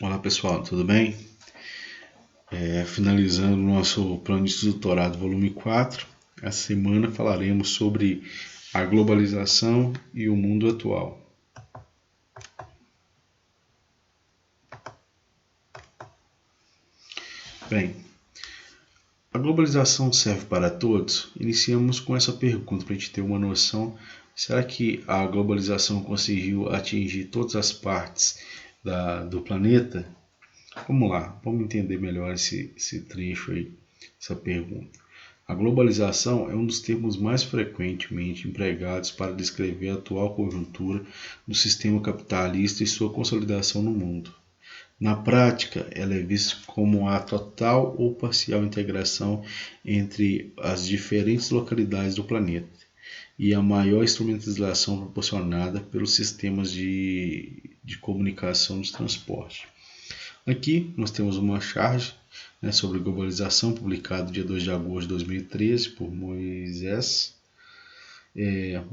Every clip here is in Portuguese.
Olá pessoal, tudo bem? Finalizando o nosso plano de doutorado volume 4, essa semana falaremos sobre a globalização e o mundo atual. Bem, a globalização serve para todos? Iniciamos com essa pergunta para a gente ter uma noção. Será que a globalização conseguiu atingir todas as partes do planeta? Vamos lá, vamos entender melhor esse trecho aí, essa pergunta. A globalização é um dos termos mais frequentemente empregados para descrever a atual conjuntura do sistema capitalista e sua consolidação no mundo. Na prática, ela é vista como a total ou parcial integração entre as diferentes localidades do planeta e a maior instrumentalização proporcionada pelos sistemas de comunicação de transporte. Aqui nós temos uma charge, sobre globalização, publicado dia 2 de agosto de 2013 por Moisés,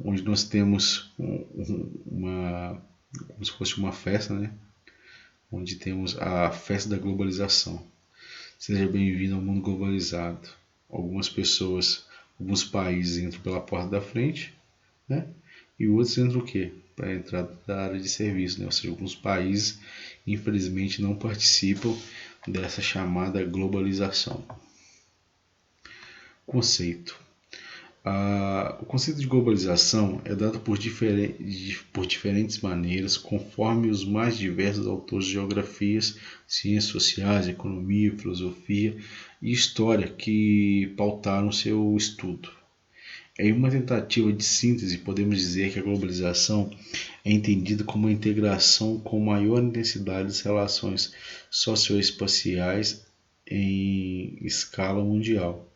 onde nós temos como se fosse uma festa, onde temos a festa da globalização. Seja bem-vindo ao mundo globalizado. Algumas pessoas, alguns países entram pela porta da frente, e outros entram o quê? Para a entrada da área de serviço, ou seja, alguns países infelizmente não participam dessa chamada globalização. Conceito. O conceito de globalização é dado por diferentes maneiras, conforme os mais diversos autores de geografias, ciências sociais, economia, filosofia e história que pautaram seu estudo. Em uma tentativa de síntese, podemos dizer que a globalização é entendida como uma integração com maior intensidade das relações socioespaciais em escala mundial,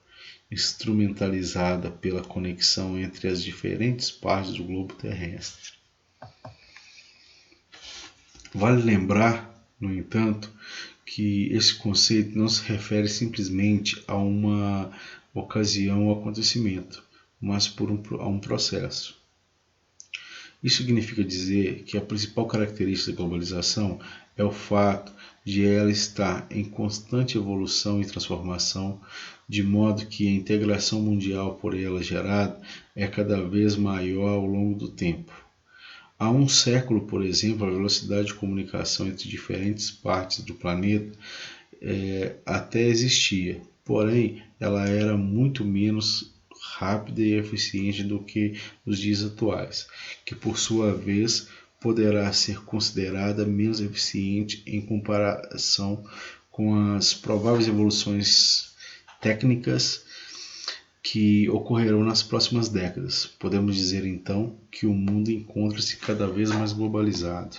instrumentalizada pela conexão entre as diferentes partes do globo terrestre. Vale lembrar, no entanto, que esse conceito não se refere simplesmente a uma ocasião ou acontecimento, mas a um processo. Isso significa dizer que a principal característica da globalização é o fato de ela estar em constante evolução e transformação, de modo que a integração mundial por ela gerada é cada vez maior ao longo do tempo. Há um século, por exemplo, a velocidade de comunicação entre diferentes partes do planeta até existia, porém ela era muito menos rápida e eficiente do que os dias atuais, que por sua vez poderá ser considerada menos eficiente em comparação com as prováveis evoluções técnicas que ocorrerão nas próximas décadas. Podemos dizer então que o mundo encontra-se cada vez mais globalizado.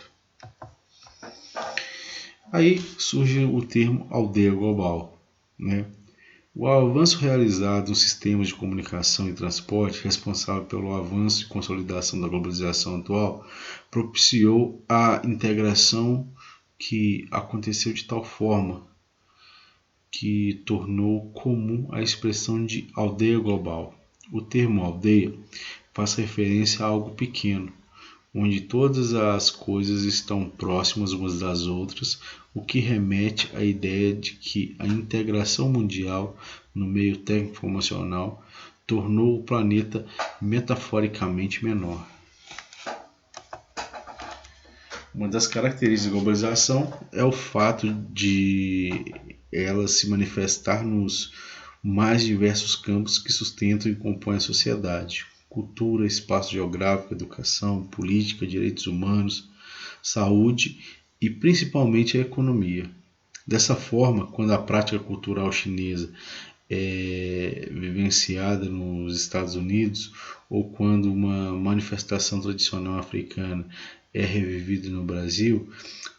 Aí surge o termo aldeia global, O avanço realizado nos sistemas de comunicação e transporte, responsável pelo avanço e consolidação da globalização atual, propiciou a integração que aconteceu de tal forma que tornou comum a expressão de aldeia global. O termo aldeia faz referência a algo pequeno, onde todas as coisas estão próximas umas das outras, o que remete à ideia de que a integração mundial no meio técnico-informacional tornou o planeta metaforicamente menor. Uma das características da globalização é o fato de ela se manifestar nos mais diversos campos que sustentam e compõem a sociedade: cultura, espaço geográfico, educação, política, direitos humanos, saúde e principalmente a economia. Dessa forma, quando a prática cultural chinesa é vivenciada nos Estados Unidos ou quando uma manifestação tradicional africana é revivida no Brasil,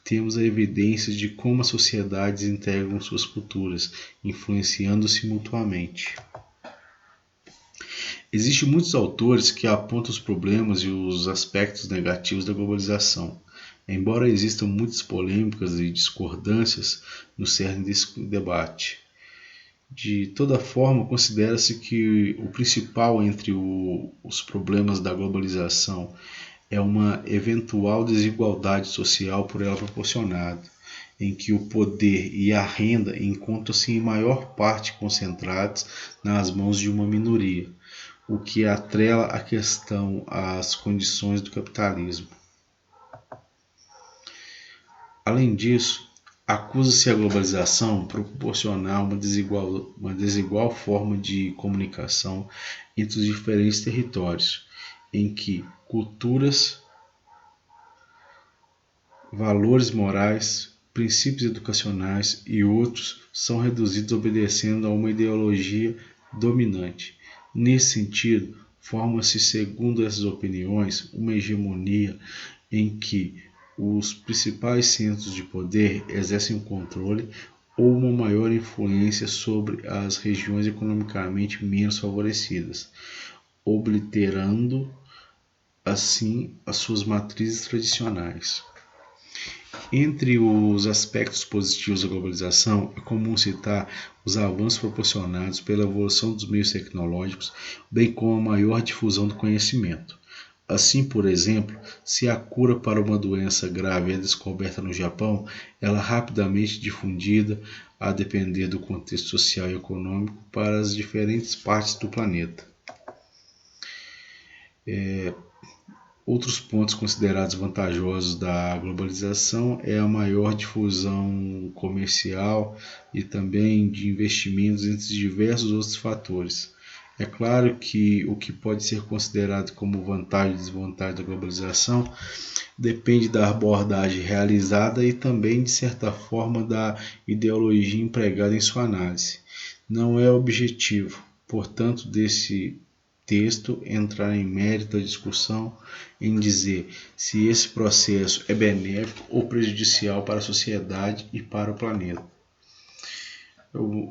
temos a evidência de como as sociedades integram suas culturas, influenciando-se mutuamente. Existem muitos autores que apontam os problemas e os aspectos negativos da globalização. Embora existam muitas polêmicas e discordâncias no cerne desse debate. De toda forma, considera-se que o principal entre os problemas da globalização é uma eventual desigualdade social por ela proporcionada, em que o poder e a renda encontram-se em maior parte concentrados nas mãos de uma minoria, o que atrela a questão às condições do capitalismo. Além disso, acusa-se a globalização por proporcionar uma desigual forma de comunicação entre os diferentes territórios, em que culturas, valores morais, princípios educacionais e outros são reduzidos obedecendo a uma ideologia dominante. Nesse sentido, forma-se, segundo essas opiniões, uma hegemonia em que os principais centros de poder exercem o controle ou uma maior influência sobre as regiões economicamente menos favorecidas, obliterando assim as suas matrizes tradicionais. Entre os aspectos positivos da globalização, é comum citar os avanços proporcionados pela evolução dos meios tecnológicos, bem como a maior difusão do conhecimento. Assim, por exemplo, se a cura para uma doença grave é descoberta no Japão, ela é rapidamente difundida, a depender do contexto social e econômico, para as diferentes partes do planeta. Outros pontos considerados vantajosos da globalização é a maior difusão comercial e também de investimentos entre diversos outros fatores. É claro que o que pode ser considerado como vantagem e desvantagem da globalização depende da abordagem realizada e também, de certa forma, da ideologia empregada em sua análise. Não é objetivo, portanto, desse texto entrar em mérito da discussão em dizer se esse processo é benéfico ou prejudicial para a sociedade e para o planeta.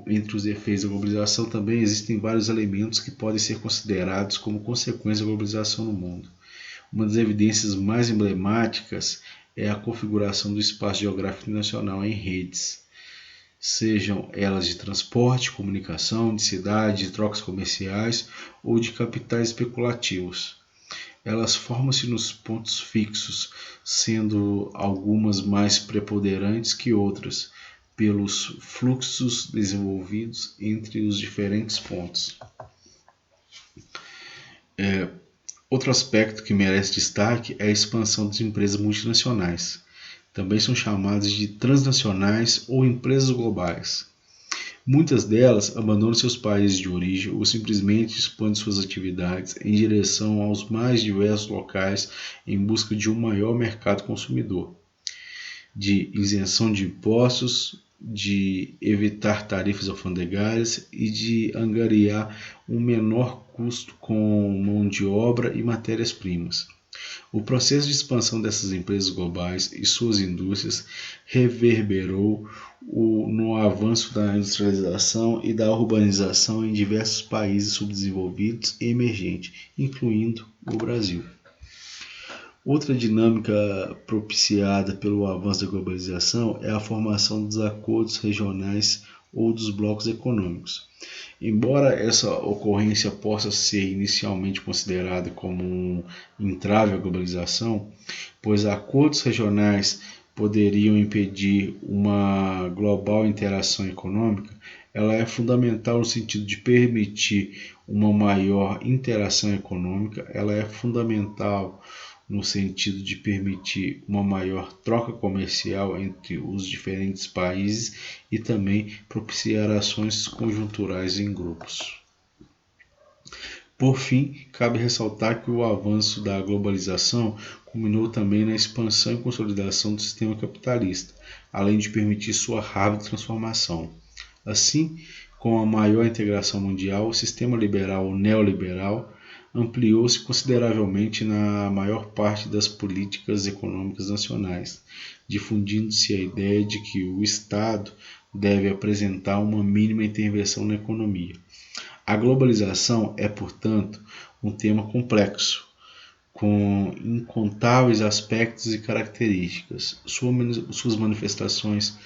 Entre os efeitos da globalização também existem vários elementos que podem ser considerados como consequência da globalização no mundo. Uma das evidências mais emblemáticas é a configuração do espaço geográfico nacional em redes, sejam elas de transporte, comunicação, de cidade, de trocas comerciais ou de capitais especulativos. Elas formam-se nos pontos fixos, sendo algumas mais preponderantes que outras, pelos fluxos desenvolvidos entre os diferentes pontos. Outro aspecto que merece destaque é a expansão das empresas multinacionais. Também são chamadas de transnacionais ou empresas globais. Muitas delas abandonam seus países de origem ou simplesmente expandem suas atividades em direção aos mais diversos locais em busca de um maior mercado consumidor, de isenção de impostos, de evitar tarifas alfandegárias e de angariar um menor custo com mão de obra e matérias-primas. O processo de expansão dessas empresas globais e suas indústrias reverberou no avanço da industrialização e da urbanização em diversos países subdesenvolvidos e emergentes, incluindo o Brasil. Outra dinâmica propiciada pelo avanço da globalização é a formação dos acordos regionais ou dos blocos econômicos. Embora essa ocorrência possa ser inicialmente considerada como um entrave à globalização, pois acordos regionais poderiam impedir uma global interação econômica, ela é fundamental no sentido de permitir uma maior interação econômica, ela é fundamental no sentido de permitir uma maior troca comercial entre os diferentes países e também propiciar ações conjunturais em grupos. Por fim, cabe ressaltar que o avanço da globalização culminou também na expansão e consolidação do sistema capitalista, além de permitir sua rápida transformação. Assim, com a maior integração mundial, o sistema liberal ou neoliberal ampliou-se consideravelmente na maior parte das políticas econômicas nacionais, difundindo-se a ideia de que o Estado deve apresentar uma mínima intervenção na economia. A globalização é, portanto, um tema complexo, com incontáveis aspectos e características. Suas manifestações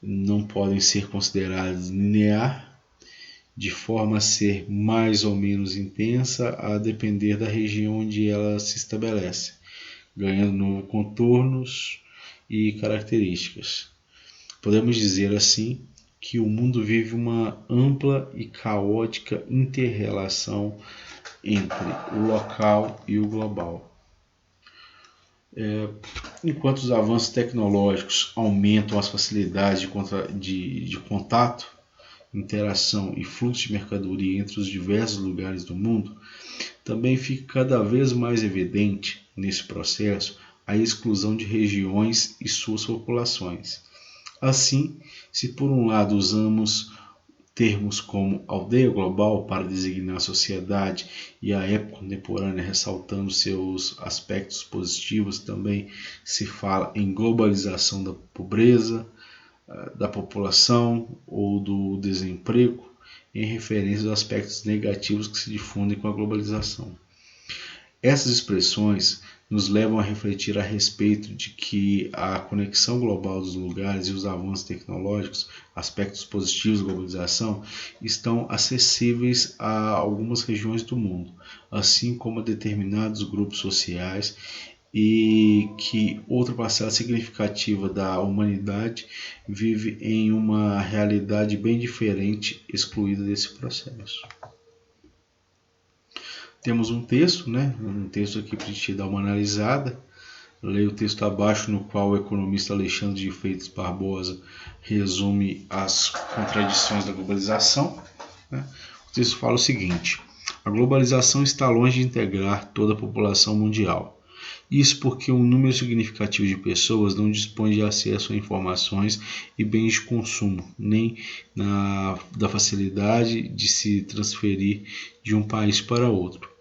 não podem ser consideradas linear, de forma a ser mais ou menos intensa a depender da região onde ela se estabelece, ganhando novos contornos e características. Podemos dizer assim que o mundo vive uma ampla e caótica interrelação entre o local e o global. Enquanto os avanços tecnológicos aumentam as facilidades de contato, interação e fluxo de mercadoria entre os diversos lugares do mundo, também fica cada vez mais evidente nesse processo a exclusão de regiões e suas populações. Assim, se por um lado usamos termos como aldeia global para designar a sociedade e a época contemporânea ressaltando seus aspectos positivos, também se fala em globalização da pobreza, da população ou do desemprego, em referência aos aspectos negativos que se difundem com a globalização. Essas expressões nos levam a refletir a respeito de que a conexão global dos lugares e os avanços tecnológicos, aspectos positivos da globalização, estão acessíveis a algumas regiões do mundo, assim como a determinados grupos sociais, e que outra parcela significativa da humanidade vive em uma realidade bem diferente, excluída desse processo. Temos um texto, um texto aqui para a gente dar uma analisada. Leio o texto abaixo, no qual o economista Alexandre de Freitas Barbosa resume as contradições da globalização. O texto fala o seguinte: a globalização está longe de integrar toda a população mundial. Isso porque um número significativo de pessoas não dispõe de acesso a informações e bens de consumo, nem da facilidade de se transferir de um país para outro.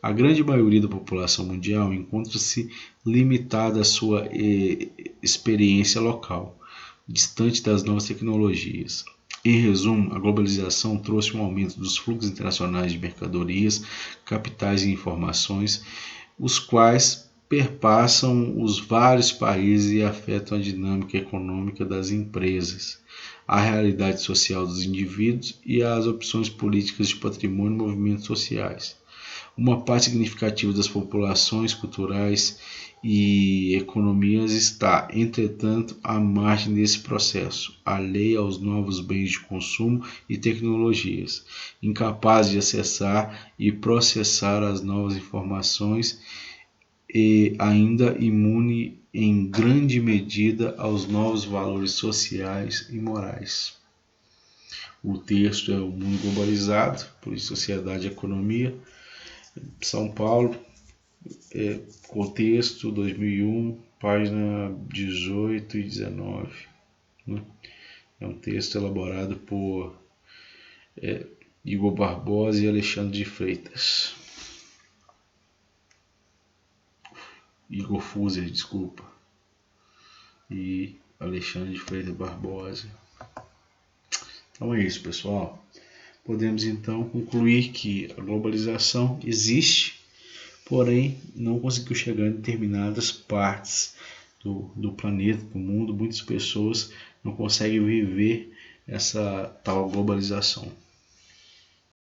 A grande maioria da população mundial encontra-se limitada à sua experiência local, distante das novas tecnologias. Em resumo, a globalização trouxe um aumento dos fluxos internacionais de mercadorias, capitais e informações, os quais perpassam os vários países e afetam a dinâmica econômica das empresas, a realidade social dos indivíduos e as opções políticas de patrimônio e movimentos sociais. Uma parte significativa das populações culturais e economias está, entretanto, à margem desse processo, alheia aos novos bens de consumo e tecnologias, incapaz de acessar e processar as novas informações e ainda imune em grande medida aos novos valores sociais e morais. O texto é O Mundo Globalizado, por Sociedade e Economia, São Paulo, contexto 2001, página 18 e 19. É um texto elaborado por Igor Barbosa e Alexandre de Freitas. Igor Fuser, desculpa. E Alexandre de Freitas Barbosa. Então é isso, pessoal. Podemos então concluir que a globalização existe, porém não conseguiu chegar em determinadas partes do planeta, do mundo. Muitas pessoas não conseguem viver essa tal globalização.